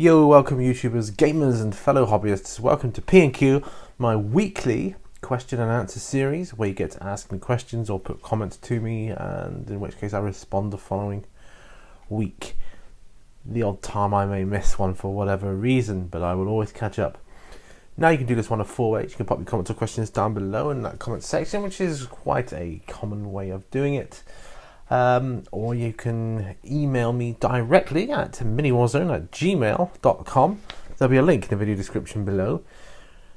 Yo, welcome YouTubers, gamers and fellow hobbyists. Welcome to P&Q, my weekly question and answer series where you get to ask me questions or put comments to me, and in which case I respond the following week. The odd time I may miss one for whatever reason, but I will always catch up. Now you can do this one of four ways. You can pop your comments or questions down below in that comment section, which is quite a common way of doing it. Or you can email me directly at miniwarzone@gmail.com. There'll be a link in the video description below.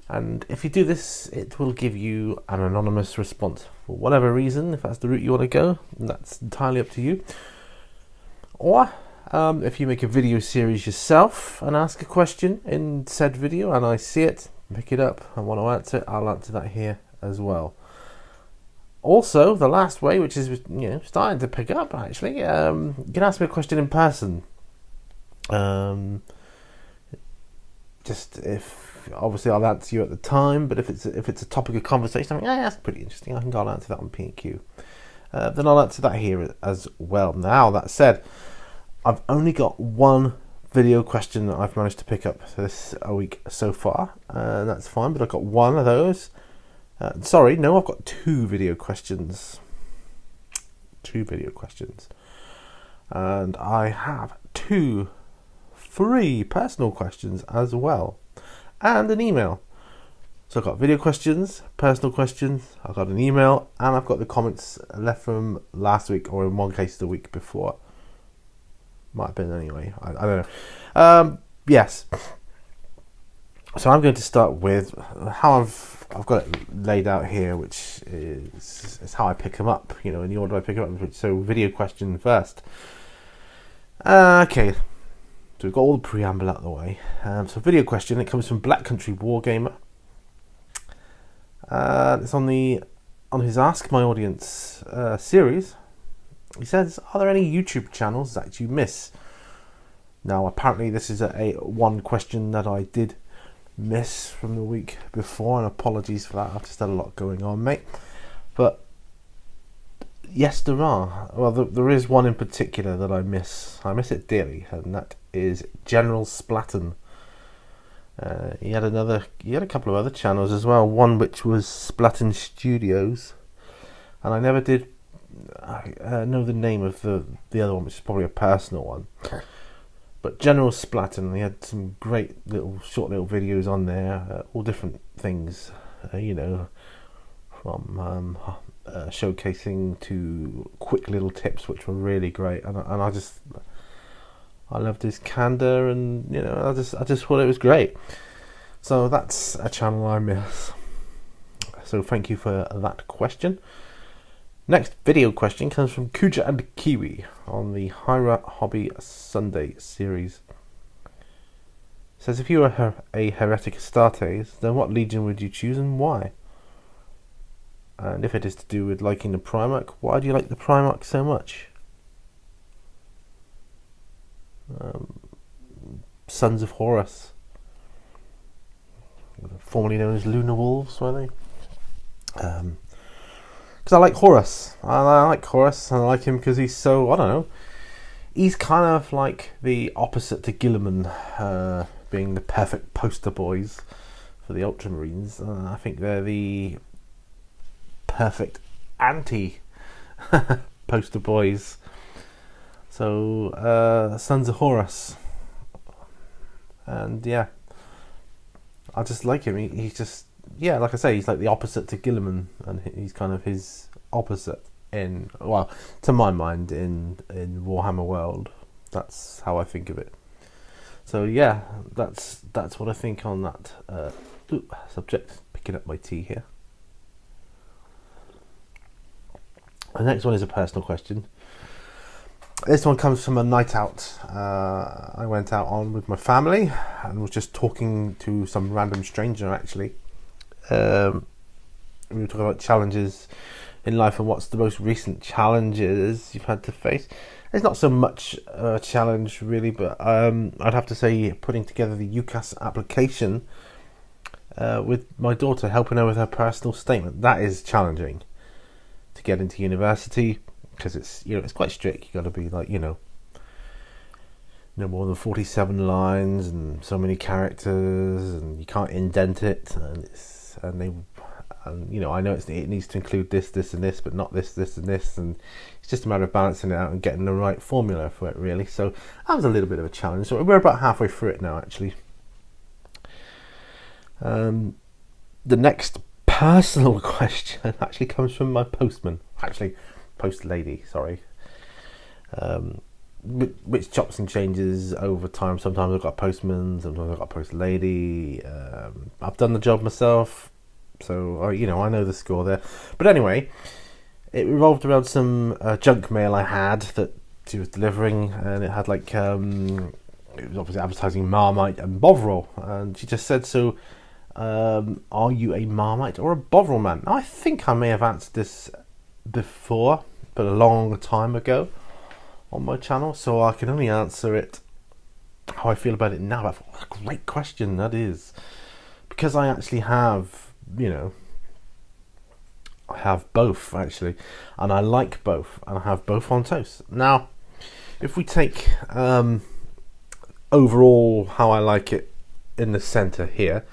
And if you do this, it will give you an anonymous response for whatever reason. If that's the route you want to go, that's entirely up to you. Or if you make a video series yourself and ask a question in said video and I see it, pick it up, I want to answer it, I'll answer that here as well. Also, the last way, which is starting to pick up actually, you can ask me a question in person. Just if obviously I'll answer you at the time, but if it's a topic of conversation, that's pretty interesting, I think I'll answer that on P&Q. Then I'll answer that here as well. Now that said, I've only got one video question that I've managed to pick up this week so far, and that's fine. But I've got one of those. I've got two video questions. And I have two free personal questions as well, and an email. So I've got video questions, personal questions, I've got an email, and I've got the comments left from last week, or in one case the week before. Might have been anyway, I don't know. Yes. So I'm going to start with how I've got it laid out here, which is how I pick them up, in the order I pick them up. So video question first. Okay, so we've got all the preamble out of the way. So video question, it comes from Black Country Wargamer. It's on his Ask My Audience series. He says, are there any YouTube channels that you miss? Now, apparently this is a one question that I did miss from the week before, and apologies for that. I've just had a lot going on, mate. But yes, there are. Well, there is one in particular that I miss. I miss it dearly, and that is General Splatten. He had a couple of other channels as well. One which was Splatten Studios, and I never did know the name of the other one, which is probably a personal one. But General Splatten, he had some great short little videos on there, all different things, from showcasing to quick little tips, which were really great. And I loved his candor, and I just thought it was great. So that's a channel I miss. So thank you for that question. Next video question comes from Kuja and Kiwi on the Hyra Hobby Sunday series. It says, if you were a heretic Astartes, then what legion would you choose and why? And if it is to do with liking the Primarch, why do you like the Primarch so much? Sons of Horus, formerly known as Lunar Wolves, were they? Because I like Horus. I like Horus, and I like him because he's so, I don't know, he's kind of like the opposite to Guilliman, being the perfect poster boys for the Ultramarines. I think they're the perfect anti-poster boys. So, Sons of Horus. And yeah, I just like him. He's just, like I say, he's like the opposite to Guilliman, and he's kind of his opposite to my mind, in Warhammer world. That's how I think of it. So yeah, that's what I think on that subject. Picking up my tea here. The next one is a personal question. This one comes from a night out I went out on with my family, and was just talking to some random stranger actually. We were talking about challenges in life and what's the most recent challenges you've had to face. It's not so much a challenge really, but I'd have to say putting together the UCAS application with my daughter, helping her with her personal statement. That is challenging to get into university, because it's it's quite strict. You got to be like no more than 47 lines and so many characters, and you can't indent it, and you know, I know it needs to include this, this, and this, but not this, this, and this, and it's just a matter of balancing it out and getting the right formula for it, really. So that was a little bit of a challenge. So we're about halfway through it now, actually. The next personal question actually comes from my postman, post lady, sorry. Which chops and changes over time. Sometimes I've got a postman, sometimes I've got a post lady. I've done the job myself, so you know, I know the score there. But anyway, it revolved around some junk mail I had that she was delivering, and it had like it was obviously advertising Marmite and Bovril, and she just said, so are you a Marmite or a Bovril man? Now, I think I may have answered this before, but a long time ago on my channel, so I can only answer it how I feel about it now. What a great question that is, because I actually have, you know, I have both actually, and I like both, and I have both on toast. Now, if we take overall how I like it in the center here,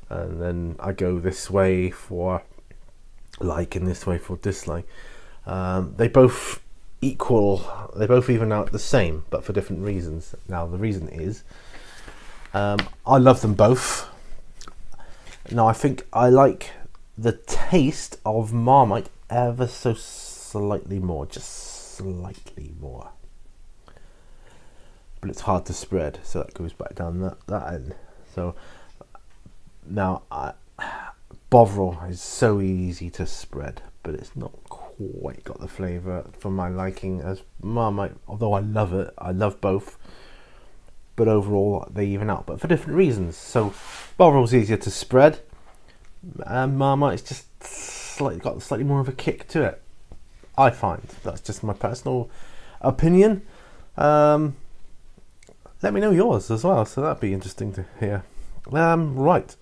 and then I go this way for like and this way for dislike, they both equal, they both even out the same, but for different reasons. Now, the reason is I love them both. Now, I think I like the taste of Marmite ever so slightly more, just slightly more, but it's hard to spread, so that goes back down that end. So now Bovril is so easy to spread, but it's not quite got the flavour for my liking as Marmite, although I love it. I love both, but overall they even out, but for different reasons. So Bovril's easier to spread, and Marmite's just got slightly more of a kick to it, I find. That's just my personal opinion. Let me know yours as well, so that'd be interesting to hear. Right.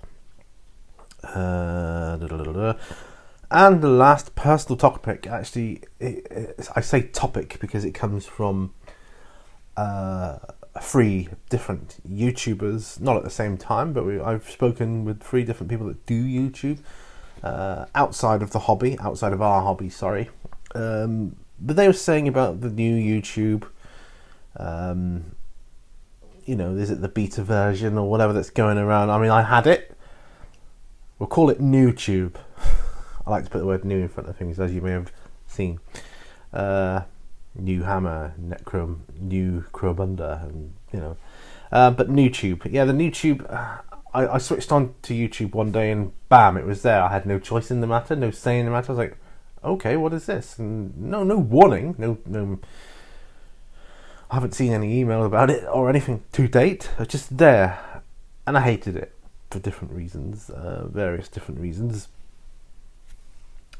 And the last personal topic, actually, I say topic because it comes from 3 different YouTubers, not at the same time, but I've spoken with 3 different people that do YouTube outside of our hobby, sorry. But they were saying about the new YouTube, you know, is it the beta version or whatever that's going around? I mean, I had it. We'll call it NewTube. I like to put the word new in front of things, as you may have seen. New Hammer, New Crobunda, and you know. But NewTube, yeah, the NewTube. I switched on to YouTube one day, and bam, it was there. I had no choice in the matter, no say in the matter. I was like, okay, what is this? And no warning, no. I haven't seen any email about it or anything to date. It's just there, and I hated it for different reasons, various different reasons.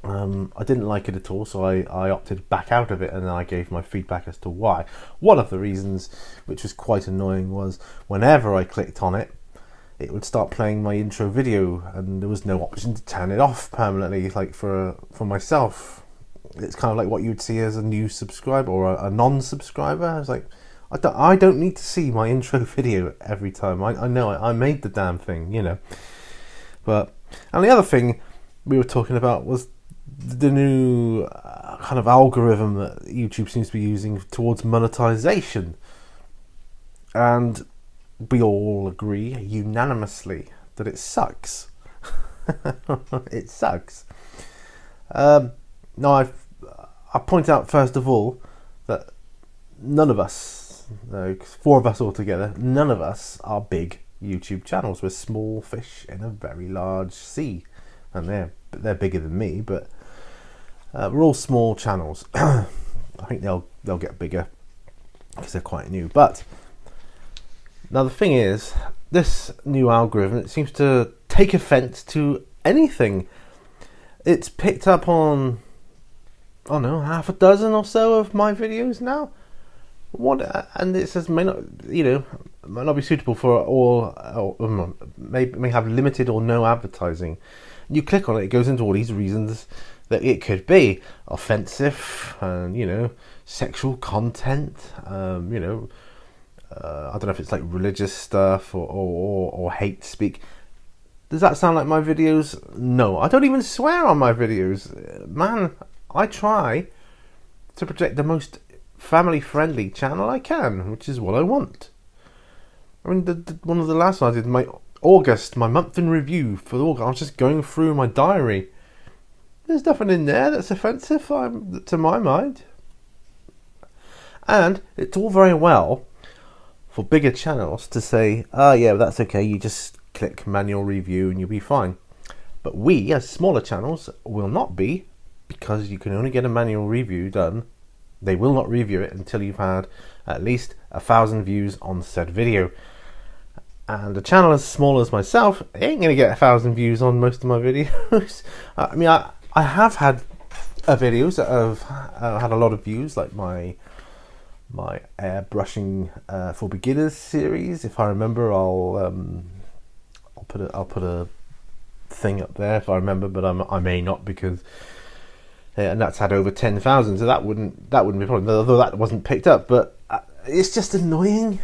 I didn't like it at all, so I opted back out of it, and then I gave my feedback as to why. One of the reasons, which was quite annoying, was whenever I clicked on it, it would start playing my intro video, and there was no option to turn it off permanently, like for myself. It's kind of like what you'd see as a new subscriber or a non-subscriber. I was like, I don't need to see my intro video every time. I know I made the damn thing, you know. And the other thing we were talking about was the new kind of algorithm that YouTube seems to be using towards monetization. And we all agree unanimously that it sucks. It sucks. Now, I point out first of all that none of us, 4 of us all together, none of us are big YouTube channels. We're small fish in a very large sea, and they're bigger than me, but we're all small channels. I think they'll get bigger because they're quite new. But now the thing is, this new algorithm, it seems to take offence to anything. It's picked up on, I don't know, half a dozen or so of my videos now. And it says may not be suitable for all, or may have limited or no advertising. You click on it, it goes into all these reasons that it could be offensive, and sexual content, I don't know if it's like religious stuff or hate speak. Does that sound like my videos? No, I don't even swear on my videos. Man, I try to project the most family-friendly channel I can, which is what I want. I mean, one of the last ones I did, my month in review for August. I was just going through my diary. There's nothing in there that's offensive to my mind. And it's all very well for bigger channels to say, oh yeah, that's okay, you just click manual review and you'll be fine. But we, as smaller channels, will not be, because you can only get a manual review done. They will not review it until you've had at least 1,000 views on said video. And a channel as small as myself ain't going to get 1,000 views on most of my videos. I mean, I have had videos that have had a lot of views, like my airbrushing for beginners series. If I remember, I'll put a thing up there if I remember, but I may not, because and that's had over 10,000, so that wouldn't be a problem, although that wasn't picked up. But it's just annoying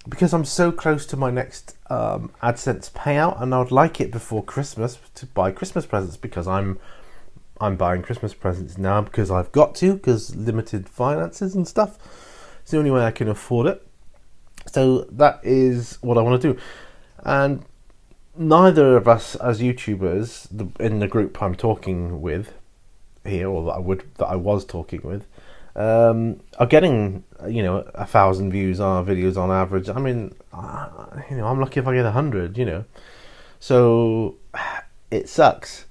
because I'm so close to my next AdSense payout, and I would like it before Christmas to buy Christmas presents, because I'm buying Christmas presents now because I've got to, because limited finances and stuff. It's the only way I can afford it. So that is what I want to do. And neither of us as YouTubers in the group I'm talking with here, or that I was talking with, are getting 1,000 views on our videos on average. I mean, I'm lucky if I get 100. So it sucks.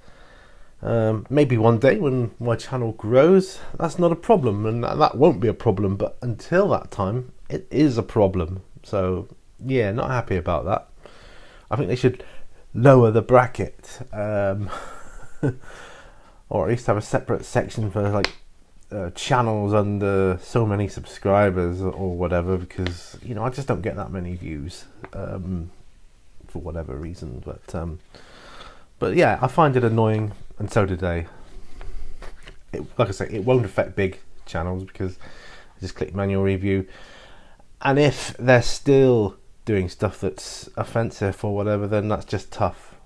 Maybe one day when my channel grows, that's not a problem, and that won't be a problem. But until that time, it is a problem. So yeah, not happy about that. I think they should lower the bracket, or at least have a separate section for like channels under so many subscribers or whatever, because I just don't get that many views for whatever reason. But yeah, I find it annoying, and so do they. Like I say, it won't affect big channels because I just click manual review, and if they're still doing stuff that's offensive or whatever, then that's just tough.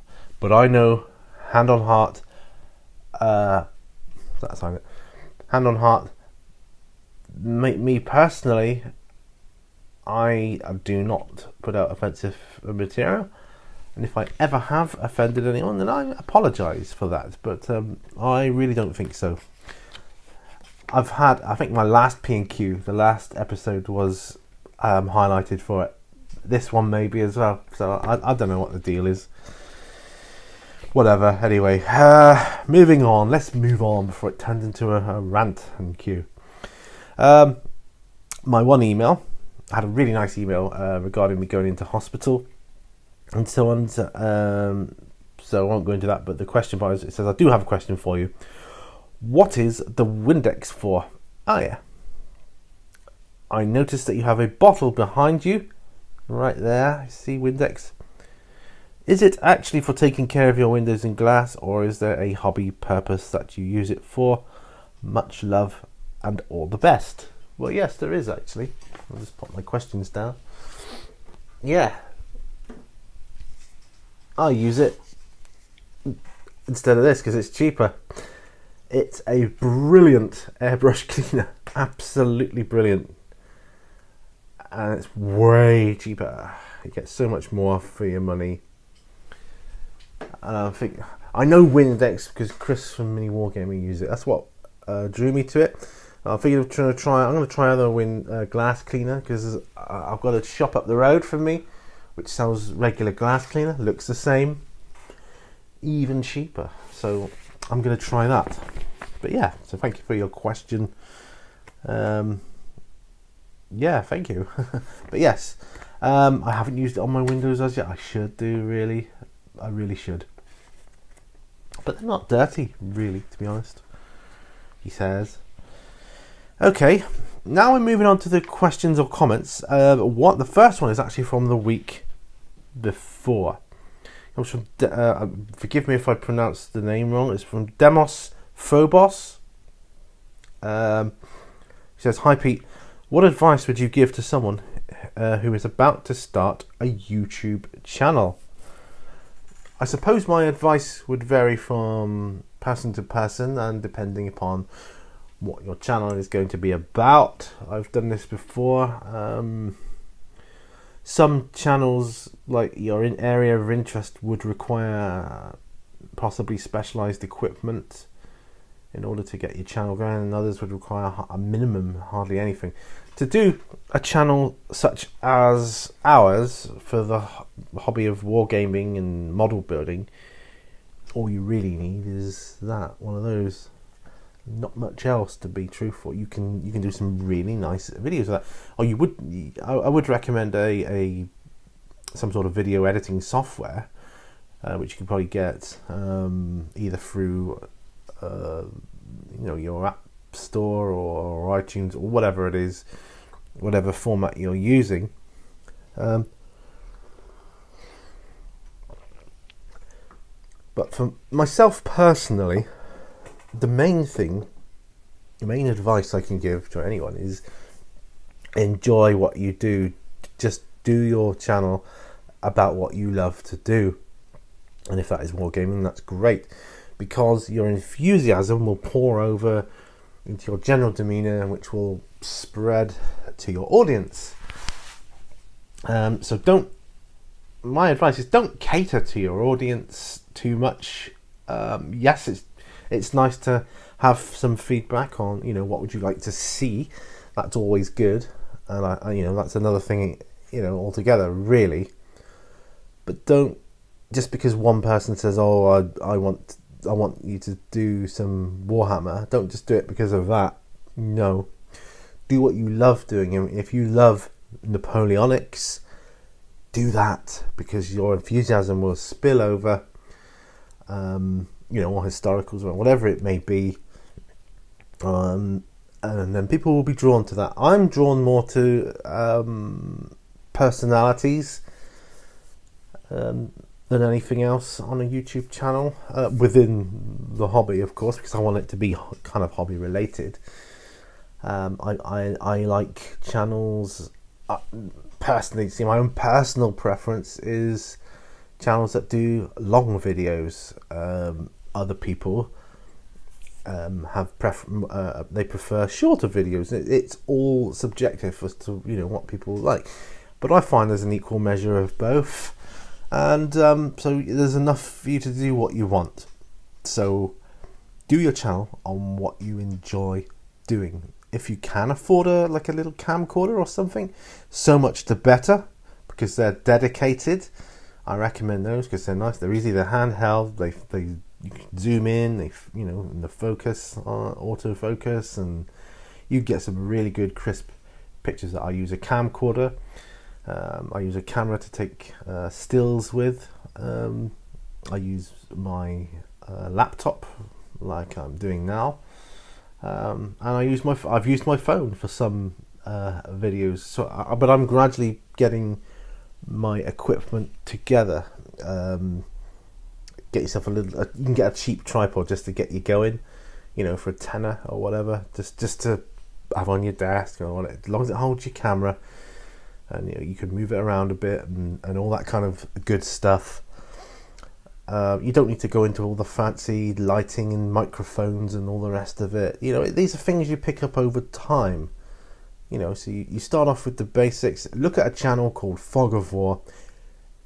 But I know, hand on heart, hand on heart, me personally, I do not put out offensive material, and if I ever have offended anyone, then I apologise for that. But I really don't think so. I think my last P&Q, the last episode, was highlighted for it. This one maybe as well. So I don't know what the deal is. Whatever. Anyway, moving on. Let's move on before it turns into a rant and queue. My one email, I had a really nice email regarding me going into hospital and so on. So I won't go into that. But the question part is, it says, I do have a question for you. What is the Windex for? Oh yeah. I noticed that you have a bottle behind you. Right there, I see Windex. Is it actually for taking care of your windows and glass, or is there a hobby purpose that you use it for? Much love and all the best. Well, yes, there is actually. I'll just put my questions down. Yeah. I use it instead of this because it's cheaper. It's a brilliant airbrush cleaner. Absolutely brilliant. And it's way cheaper. You get so much more for your money. I think I know Windex because Chris from Mini Wargaming uses it. That's what drew me to it. I figured I'm going to try other glass cleaner because I've got a shop up the road from me which sells regular glass cleaner. Looks the same, even cheaper. So I'm going to try that. But yeah, so thank you for your question. Yeah, thank you. But yes, I haven't used it on my windows as yet. I should do, really. I really should. But they're not dirty, really, to be honest, he says. Okay, now we're moving on to the questions or comments. The first one is actually from the week before. It comes from, forgive me if I pronounce the name wrong. It's from Demos Phobos. He says, "Hi Pete, what advice would you give to someone who is about to start a YouTube channel. I suppose my advice would vary from person to person and depending upon what your channel is going to be about. I've done this before. Some channels, like your area of interest, would require possibly specialized equipment in order to get your channel going, and others would require a minimum, hardly anything. To do a channel such as ours for the hobby of wargaming and model building, all you really need is one of those. Not much else, to be truthful. You can do some really nice videos of that. Or I would recommend some sort of video editing software, which you can probably get either through your app store or iTunes or whatever it is, whatever format you're using. But for myself personally, the main advice I can give to anyone is enjoy what you do. Just do your channel about what you love to do. And if that is wargaming, that's great, because your enthusiasm will pour over into your general demeanour, which will spread to your audience. My advice is don't cater to your audience too much. Yes, it's nice to have some feedback on, what would you like to see. That's always good, and that's another thing, altogether, really. But don't, just because one person says, "Oh, I want you to do some Warhammer," don't just do it because of that. No, do what you love doing. And if you love Napoleonics, do that, because your enthusiasm will spill over. Or historicals or whatever it may be, and then people will be drawn to that. I'm drawn more to personalities than anything else on a YouTube channel, within the hobby, of course, because I want it to be kind of hobby related. I like channels, personally, see, my own personal preference is channels that do long videos. Other people they prefer shorter videos. It's all subjective as to what people like, but I find there's an equal measure of both, and so there's enough for you to do what you want. So do your channel on what you enjoy doing. If you can afford a little camcorder or something, so much the better, because they're dedicated. I recommend those because they're nice. They're easy. They're handheld. You can zoom in. And the focus, autofocus, and you get some really good crisp pictures. I use a camcorder. I use a camera to take stills with. I use my laptop, like I'm doing now, and I've used my phone for some videos. So, but I'm gradually getting my equipment together. Get yourself you can get a cheap tripod just to get you going, for a tenner or whatever, just to have on your desk, or as long as it holds your camera, and you can move it around a bit and all that kind of good stuff. You don't need to go into all the fancy lighting and microphones and all the rest of it. These are things you pick up over time. So you start off with the basics. Look at a channel called Fog of War.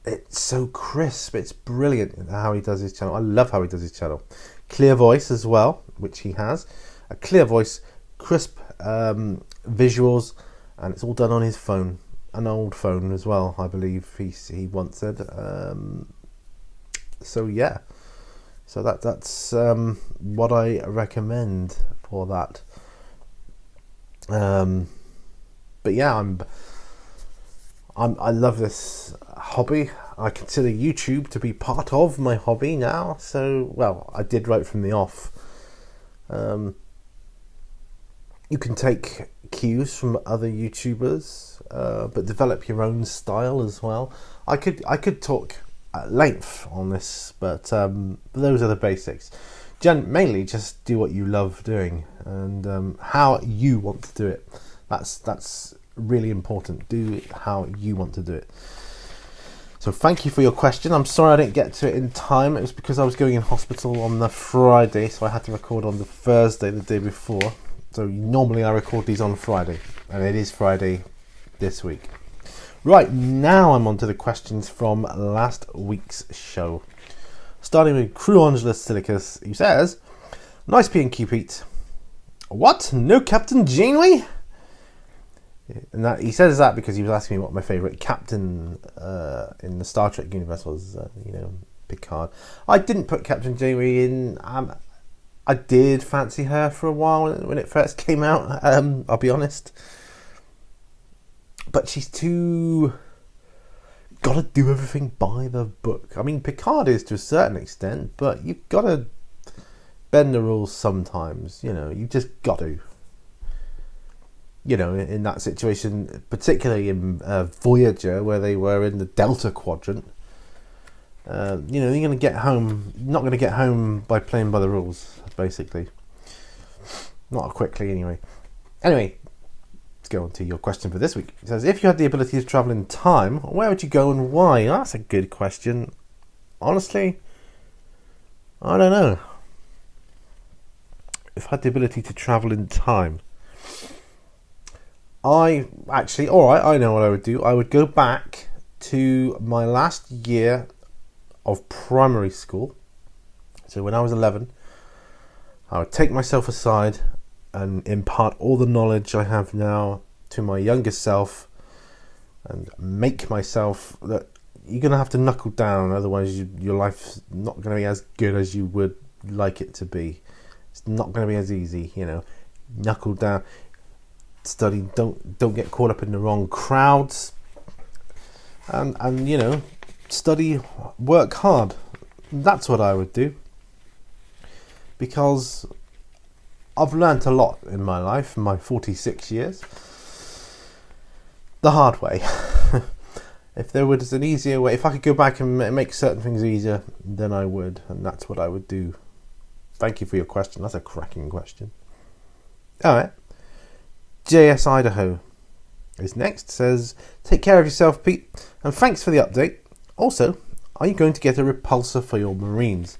It's so crisp. It's brilliant how he does his channel. I love how he does his channel. Clear voice as well, which he has. A clear voice, crisp visuals, and it's all done on his phone. An old phone as well, I believe he once said. So yeah. So that's what I recommend for that. But yeah, I love this hobby. I consider YouTube to be part of my hobby now. So, well, I did right from the off. You can take cues from other YouTubers, but develop your own style as well. I could talk at length on this, but those are the basics. Mainly just do what you love doing, and how you want to do it. That's really important. Do it how you want to do it. So thank you for your question. I'm sorry I didn't get to it in time. It was because I was going in hospital on the Friday, so I had to record on the Thursday, the day before. So normally I record these on Friday, and it is Friday this week. Right, now I'm on to the questions from last week's show. Starting with Crew Angelus Silicus, who says, "Nice P&Q, Pete. What? No Captain Janeway?" And that, he says that because he was asking me what my favourite captain in the Star Trek universe was. Picard. I didn't put Captain Janeway in. I did fancy her for a while when it first came out. I'll be honest. But she's too... Gotta do everything by the book. I mean, Picard is to a certain extent, but you've got to bend the rules sometimes. You just got to. In that situation, particularly in Voyager, where they were in the Delta Quadrant, you're going to get home. Not going to get home by playing by the rules, basically. Not quickly, anyway. Anyway, let's go on to your question for this week. It says, if you had the ability to travel in time, where would you go and why? Oh, that's a good question. Honestly, I don't know. If I had the ability to travel in time, I know what I would do. I would go back to my last year of primary school. So when I was 11, I would take myself aside and impart all the knowledge I have now to my younger self and make myself that you're going to have to knuckle down, otherwise your life's not going to be as good as you would like it to be. It's not going to be as easy, knuckle down. Study, don't get caught up in the wrong crowds, and study, work hard. That's what I would do, because I've learnt a lot in my life, in my 46 years, the hard way. If there was an easier way, if I could go back and make certain things easier, then I would, and that's what I would do. Thank you for your question. That's a cracking question. All right. JS Idaho is next. Says, take care of yourself, Pete, and thanks for the update. Also, are you going to get a repulsor for your Marines?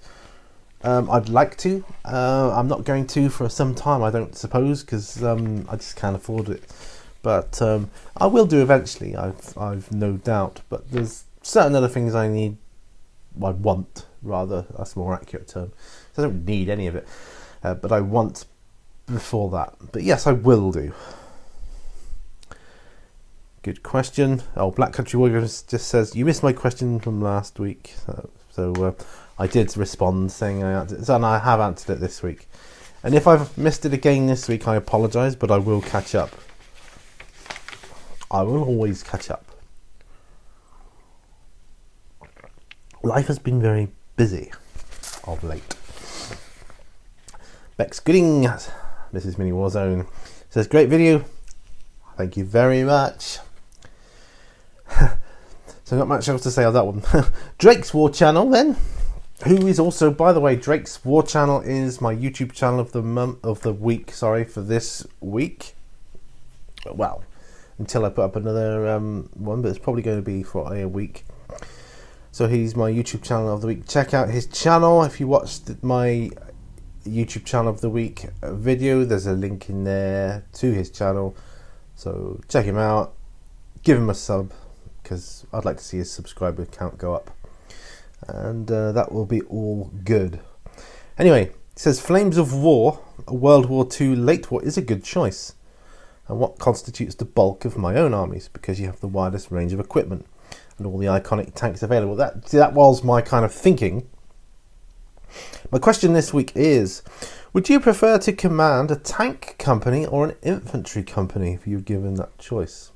I'd like to. I'm not going to for some time, I don't suppose, because I just can't afford it. But I will do eventually, I've no doubt. But there's certain other things I want, rather, that's a more accurate term. So I don't need any of it, but I want before that. But yes, I will do. Good question. Oh, Black Country Warrior just says, you missed my question from last week. So I did respond saying I answered it, and I have answered it this week. And if I've missed it again this week, I apologise, but I will catch up. I will always catch up. Life has been very busy of late. Bex Gooding, Mrs. Mini Warzone, says, great video. Thank you very much. So not much else to say on that one. Drake's War Channel then, who is also, by the way, Drake's War Channel is my YouTube channel of the week, for this week. Well, until I put up another one, but it's probably going to be for a week. So he's my YouTube channel of the week. Check out his channel. If you watched my YouTube channel of the week video, there's a link in there to his channel. So check him out. Give him a sub, because I'd like to see his subscriber count go up. And that will be all good. Anyway, it says, Flames of War, a World War II late war is a good choice. And what constitutes the bulk of my own armies, because you have the widest range of equipment and all the iconic tanks available. That was my kind of thinking. My question this week is, would you prefer to command a tank company or an infantry company if you were given that choice?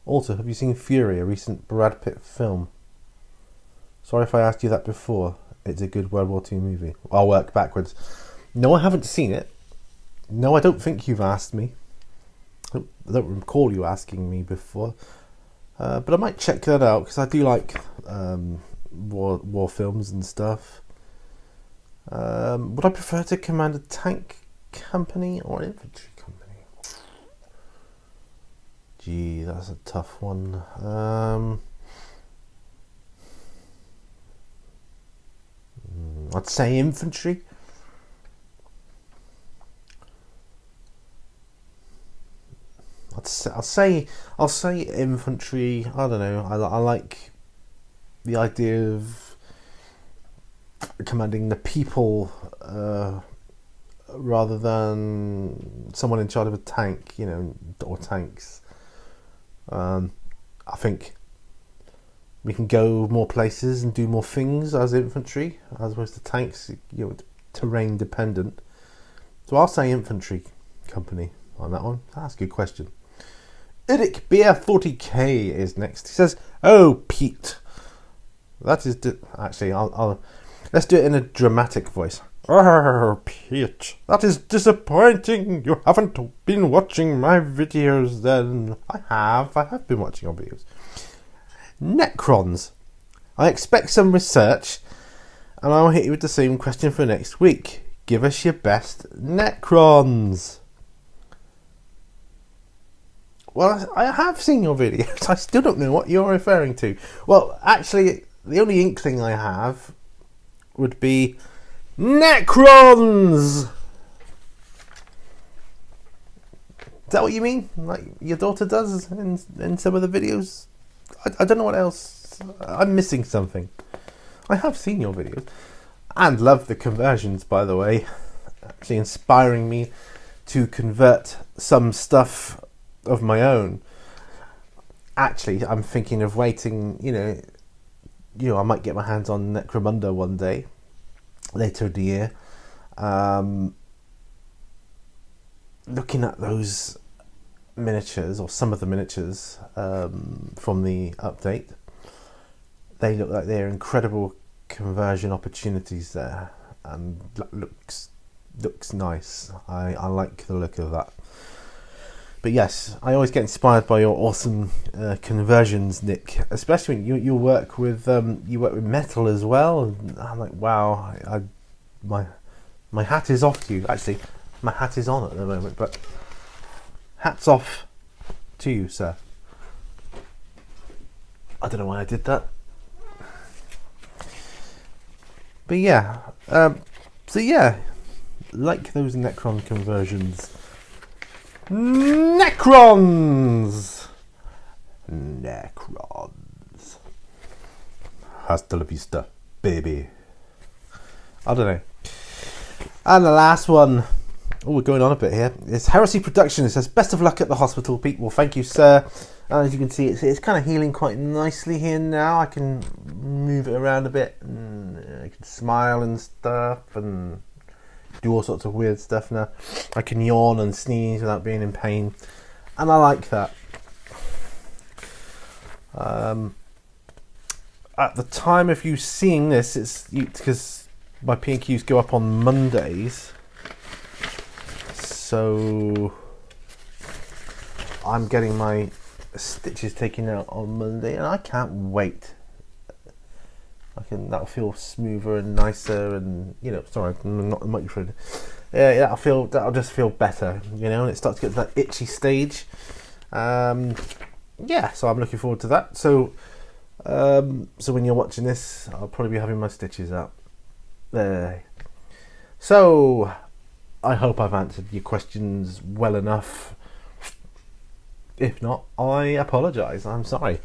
Also, have you seen Fury, a recent Brad Pitt film? Sorry if I asked you that before. It's a good World War II movie. I'll work backwards. No, I haven't seen it. No, I don't think you've asked me. I don't recall you asking me before. But I might check that out, because I do like war films and stuff. Would I prefer to command a tank company or an infantry company? Gee, that's a tough one. I'd say infantry. I'll say infantry. I don't know. I like the idea of commanding the people rather than someone in charge of a tank, you know, or tanks. I think we can go more places and do more things as infantry, as opposed to tanks, you know, terrain dependent. So I'll say infantry company on that one. That's a good question. Idic Beer 40k is next. He says, "Oh, Pete, that is actually I'll let's do it in a dramatic voice. Oh, Pete, that is disappointing. You haven't been watching my videos then." I have been watching your videos. Necrons, I expect some research, and I'll hit you with the same question for next week. Give us your best Necrons. Well, I have seen your videos. I still don't know what you're referring to. Well, actually, the only inkling I have would be Necrons. Is that what you mean? Like your daughter does in some of the videos? I don't know what else. I'm missing something. I have seen your videos and love the conversions, by the way. Actually inspiring me to convert some stuff of my own. Actually, I'm thinking of waiting, you know, I might get my hands on Necromunda one day, later in the year. Looking at those miniatures, or some of the miniatures from the update, they look like they're incredible conversion opportunities there, and looks nice. I like the look of that. But yes, I always get inspired by your awesome conversions, Nick. Especially when you work with metal as well. And I'm like, wow, my hat is off to you. Actually, my hat is on at the moment, but hats off to you, sir. I don't know why I did that. But yeah, so yeah, like those Necron conversions. Necrons! Hasta la vista, baby. I don't know. And the last one. Oh, we're going on a bit here. It's Heresy Production. It says, "Best of luck at the hospital, Pete." Well, thank you, sir. As you can see, it's kind of healing quite nicely here now. I can move it around a bit, and I can smile and stuff, and do all sorts of weird stuff now. I can yawn and sneeze without being in pain, and I like that. At the time of you seeing this, it's because my P&Qs go up on Mondays, so I'm getting my stitches taken out on Monday, and I can't wait. That'll feel smoother and nicer, and sorry, not the microphone. Yeah, that'll just feel better, and it starts to get to that itchy stage. Yeah, so I'm looking forward to that. So when you're watching this, I'll probably be having my stitches out. There. So I hope I've answered your questions well enough. If not, I apologise. I'm sorry.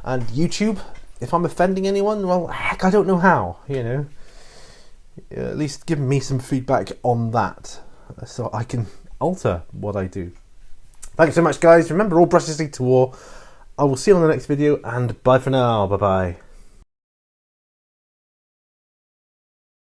And YouTube, if I'm offending anyone, well, heck, I don't know how, At least give me some feedback on that so I can alter what I do. Thanks so much, guys. Remember, all brushes lead to war. I will see you on the next video, and bye for now. Bye-bye.